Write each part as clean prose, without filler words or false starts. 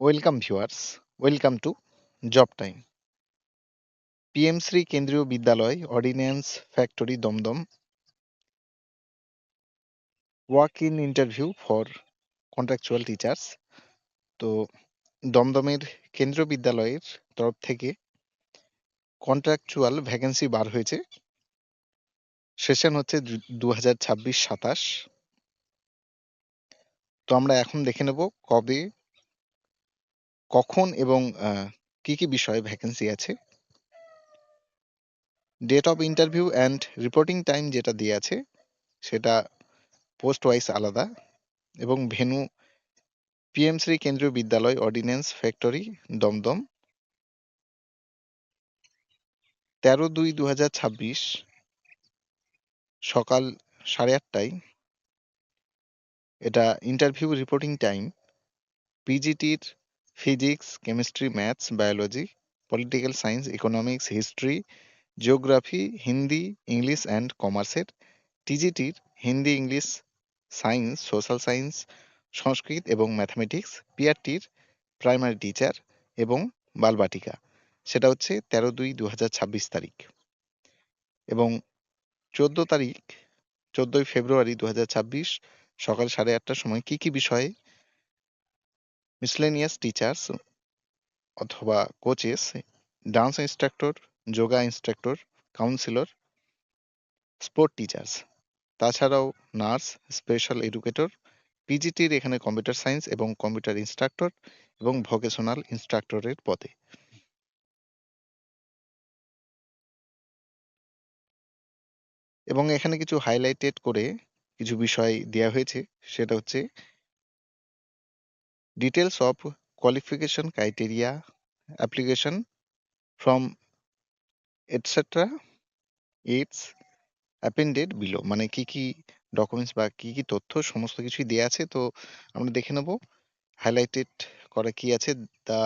Welcome viewers, welcome to job time. PM Shri Kendriya Vidyalaya ordnance factory Dum Dum walk in interview for contractual teachers. তো দমদমের কেন্দ্রীয় বিদ্যালয়ের তরফ থেকে কন্ট্রাকচুয়াল ভ্যাকেন্সি বার হয়েছে। সেশন হচ্ছে 2026-27। তো আমরা এখন দেখে নেব কবে, কখন এবং কি কি বিষয়ে ভ্যাকেন্সি আছে। Date of interview and reporting time যেটা দিয়ে আছে সেটা পোস্ট ওয়াইজ আলাদা, এবং venue PM Shri Kendriya Vidyalaya ordnance factory Dumdum, 13/2/2026 সকাল 8:30টায়। এটা ইন্টারভিউ রিপোর্টিং টাইম পিজিটির physics, chemistry, maths, biology, political science, economics, history, geography, Hindi, English and কমার্সের, টিজিটির Hindi, English, science, social science, Sanskrit এবং ম্যাথামেটিক্স, পিআরটির প্রাইমারি টিচার এবং বালবাটিকা। সেটা হচ্ছে 13/2/2026 তারিখ। এবং 14ই ফেব্রুয়ারি 2026 সকাল 8:30টার সময় কি কি বিষয়ে মিসলেনিয়াস টিচার্স অথবা coaches, dance instructor, yoga instructor, councillor, sport teachers, তাছাড়াও নার্স, স্পেশাল এডুকেটর, পিজিটির এখানে কম্পিউটার সায়েন্স এবং কম্পিউটার ইনস্ট্রাক্টর এবং ভোকেশনাল ইনস্ট্রাক্টরের পদে। এবং এখানে কিছু হাইলাইটেড করে কিছু বিষয় দেওয়া হয়েছে, সেটা হচ্ছে details of qualification criteria application from etcetera it's অ্যাপেন্ডেড below, মানে কি কি ডকুমেন্টস বা কি কি তথ্য সমস্ত কিছুই দেওয়া আছে। তো আমরা দেখে নেব হাইলাইটেড করা কি আছে। The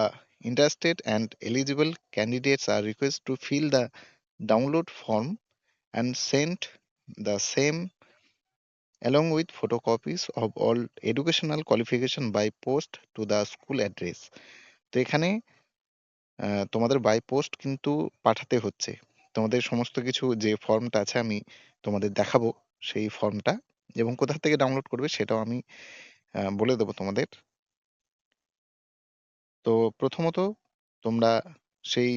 interested and eligible candidates are request to fill the download form and send the same along with photocopies of all educational qualification by post to the school address. তো এখানে তোমাদের বাই পোস্ট কিন্তু পাঠাতে হচ্ছে। তোমাদের সমস্ত কিছু যে ফর্মটা আছে আমি তোমাদের দেখাবো সেই ফর্মটা, এবং কোথা থেকে ডাউনলোড করবে সেটাও আমি বলে দেবো তোমাদের। তো প্রথমত তোমরা সেই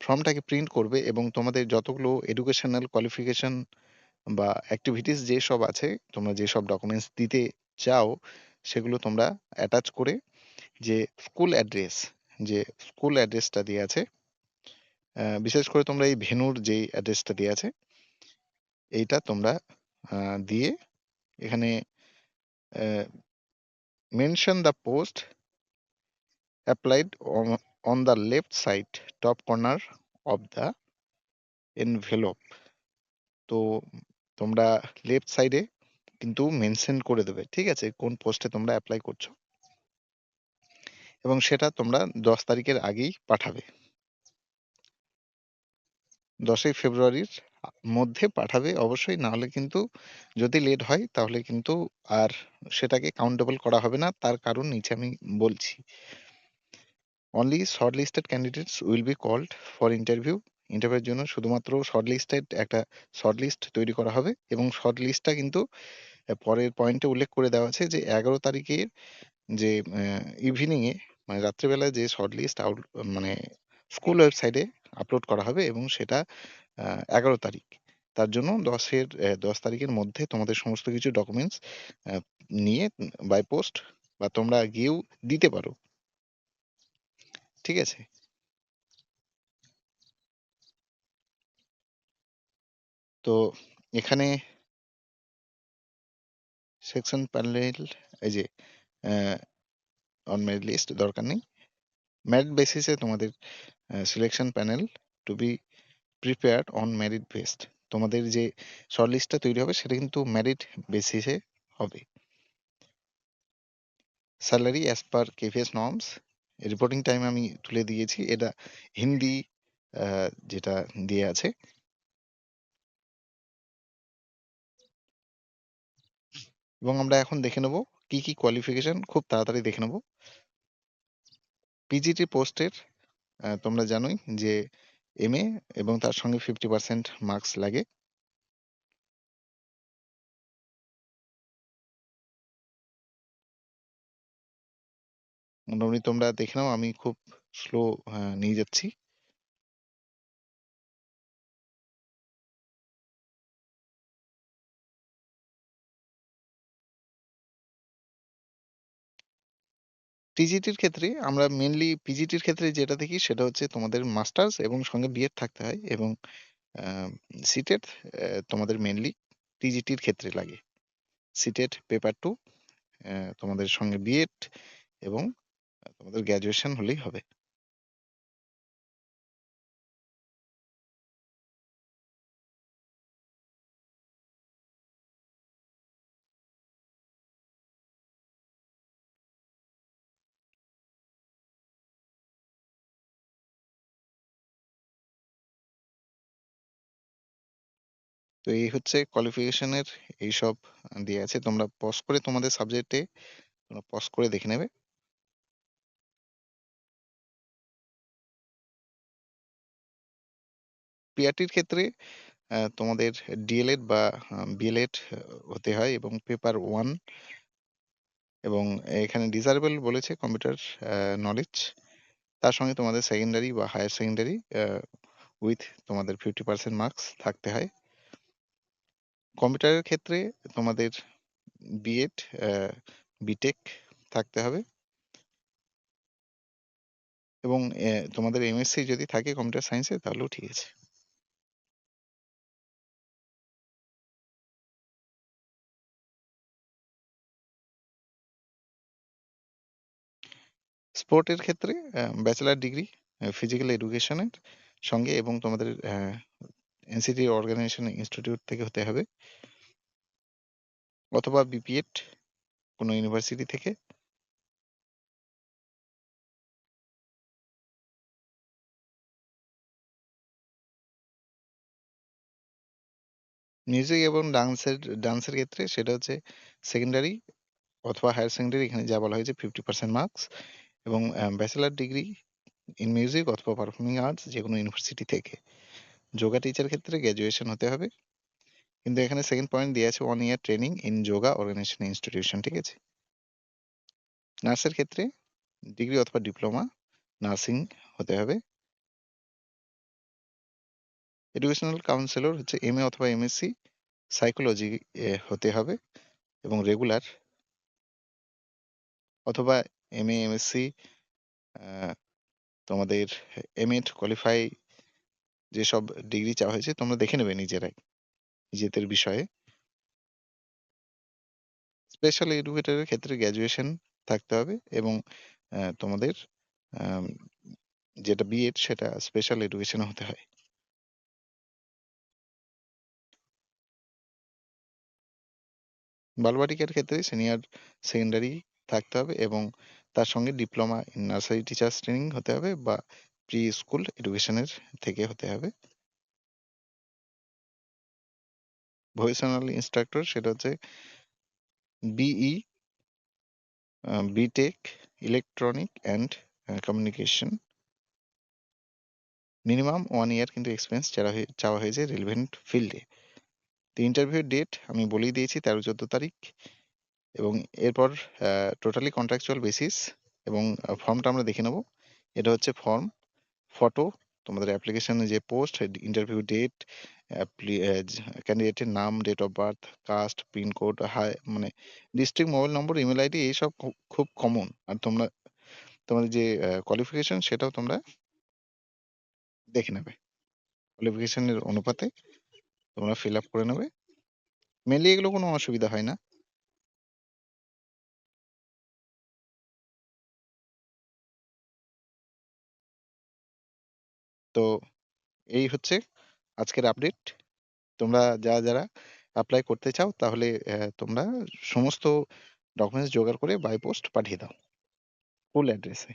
ফর্মটাকে প্রিন্ট করবে এবং তোমাদের যতগুলো এডুকেশনাল কোয়ালিফিকেশন বা অ্যাক্টিভিটিস যেসব আছে, তোমরা যেসব ডকুমেন্টস দিতে চাও সেগুলো তোমরা অ্যাটাচ করে যে স্কুল অ্যাড্রেস, যে স্কুল অ্যাড্রেসটা দিয়ে আছে, বিশেষ করে তোমরা এই ভেন্যুর যেই অ্যাড্রেসটা দিয়ে আছে এইটা তোমরা দিয়ে এখানে mention the post applied on the left side top corner of the envelope. তো তোমরা লেফট সাইডে কিন্তু মেনশন করে দেবে, ঠিক আছে, কোন পোস্টে তোমরা অ্যাপ্লাই করছো, এবং সেটা তোমরা 10 তারিখের আগেই পাঠাবে। 10ই ফেব্রুয়ারির মধ্যে পাঠাবে অবশ্যই, না হলে কিন্তু যদি লেট হয় তাহলে কিন্তু আর সেটাকে কাউন্টেবল করা হবে না। তার কারণ নিচে আমি বলছি। Only short listed candidates will be called for interview. ইন্টারভিউর জন্য শুধুমাত্র শর্ট লিস্টেড একটা শর্ট লিস্ট তৈরি করা হবে, এবং শর্ট লিস্টটা কিন্তু পরের পয়েন্টে উল্লেখ করে দেওয়া আছে যে 11 তারিখের যে ইভিনিং এ, মানে রাত্রেবেলায় যে শর্ট লিস্ট আউট, মানে স্কুল ওয়েবসাইটে আপলোড করা হবে, এবং সেটা 11 তারিখ। তার জন্য 10 তারিখের মধ্যে তোমাদের সমস্ত কিছু ডকুমেন্টস নিয়ে বাই পোস্ট বা তোমরা গিয়েও দিতে পারো, ঠিক আছে। তো এখানে সেকশন প্যানেল, এই যে অন মেরিট লিস্ট দরকার নেই, মেরিট বেসিসে তোমাদের selection panel to be prepared on merit based. তোমাদের যে শর্ট লিস্টটা তৈরি হবে সেটা কিন্তু মেরিট বেসিসে হবে। Salary as per KVS norms. Reporting time আমি তুলে দিয়েছি, এটা হিন্দি যেটা দিয়ে আছে। এবং আমরা এখন দেখে নেব কি কি কোয়ালিফিকেশন, খুব তাড়াতাড়ি দেখে নেব। পিজিটি পোস্টের তোমরা জানোই যে এমএ এবং তার সঙ্গে 50% মার্কস লাগে। মোটামুটি তোমরা দেখে নাও, আমি খুব স্লো নিয়ে যাচ্ছি। টিজিটির ক্ষেত্রে আমরা মেনলি পিজিটির ক্ষেত্রে যেটা দেখি সেটা হচ্ছে তোমাদের মাস্টার্স এবং সঙ্গে বিএড থাকতে হয়, এবং সিটেট তোমাদের মেনলি টিজিটির ক্ষেত্রে লাগে। সিটেট পেপার 2 তোমাদের সঙ্গে বিএড এবং তোমাদের গ্র্যাজুয়েশন হলেই হবে। তো এই হচ্ছে কোয়ালিফিকেশনের এইসব দিয়ে আছে। তোমরা পজ করে তোমাদের সাবজেক্টে তোমরা পজ করে দেখে নেবে। পিআরটির ক্ষেত্রে তোমাদের ডিএলএড বা বিএলএড হতে হয় এবং পেপার 1, এবং এখানে ডিজারেবল বলেছে কম্পিউটার নলেজ। তার সঙ্গে তোমাদের সেকেন্ডারি বা হায়ার সেকেন্ডারি উইথ তোমাদের 50% মার্কস থাকতে হয়। কম্পিউটারের ক্ষেত্রে তোমাদের বিএড বিটেক থাকতে হবে, এবং তোমাদের এমএসসি যদি থাকে কম্পিউটার সায়েন্সে তাহলেও ঠিক আছে। স্পোর্টের ক্ষেত্রে ব্যাচেলার ডিগ্রি ফিজিক্যাল এডুকেশনের সঙ্গে এবং তোমাদের এনসিটি অর্গানাইজেশন ইনস্টিটিউট থেকে হতে হবে, অথবা বিপিএড কোনো ইউনিভার্সিটি থেকে। মিউজিক এবং ডান্সের ক্ষেত্রে সেটা হচ্ছে সেকেন্ডারি অথবা হায়ার সেকেন্ডারি, এখানে যা বলা হয়েছে 50% মার্কস, এবং ব্যাচেলার ডিগ্রি ইন মিউজিক অথবা পারফর্মিং আর্টস যে কোনো ইউনিভার্সিটি থেকে। যোগা টিচার ক্ষেত্রে গ্র্যাজুয়েশন হতে হবে, কিন্তু এখানে সেকেন্ড পয়েন্ট দেওয়া আছে 1 year training in yoga organisation institution, ঠিক আছে। নার্সের ক্ষেত্রে ডিগ্রি অথবা ডিপ্লোমা নার্সিং হতে হবে। এডুকেশনাল কাউন্সিলর হচ্ছে এমএ অথবা এমএসসি সাইকোলজি হতে হবে, এবং রেগুলার, অথবা এমএ এমএসসি তোমাদের এমএড কোয়ালিফাই যেসব ডিগ্রি চাওয়া হয়েছে তোমরা দেখে নেবে নিজেরাই নিজেদের বিষয়ে। স্পেশাল এডুকেটরের ক্ষেত্রে গ্র্যাজুয়েশন থাকতে হবে, এবং তোমাদের আম, যেটা বিএড সেটা স্পেশাল এডুকেশন হতে হয়। বালবাটিকার ক্ষেত্রে সিনিয়র সেকেন্ডারি থাকতে হবে, এবং তার সঙ্গে diploma in nursery teachers training হতে হবে বা প্রি স্কুল এডুকেশনের থেকে হতে হবে। ভোকেশনাল ইনস্ট্রাক্টর সেটা হচ্ছে BE BTech electronic and communication, minimum 1 year কিন্তু এক্সপিরিয়েন্স চাওয়া হয়েছে রিলেভেন্ট ফিল্ডে। তো ইন্টারভিউর ডেট আমি বলেই দিয়েছি 13-14 তারিখ, এবং এরপর টোটালি কন্ট্রাকচুয়াল বেসিস, এবং ফর্মটা আমরা দেখে নেব। এটা হচ্ছে ফর্ম, ফটো, তোমাদের অ্যাপ্লিকেশনের যে পোস্ট, ইন্টারভিউ ডেট, ক্যান্ডিডেটের নাম, date of birth, caste, pincode, মানে district, mobile number, email ID, এইসব খুব কমন। আর তোমাদের যে কোয়ালিফিকেশন সেটাও তোমরা দেখে নেবে, কোয়ালিফিকেশনের অনুপাতে তোমরা ফিল আপ করে নেবে। মেনলি এগুলো কোনো অসুবিধা হয় না। তো এই হচ্ছে আজকের আপডেট। তোমরা যারা অ্যাপ্লাই করতে চাও তাহলে তোমরা সমস্ত ডকুমেন্টস জোগাড় করে বাই পোস্ট পাঠিয়ে দাও ফুল অ্যাড্রেসে।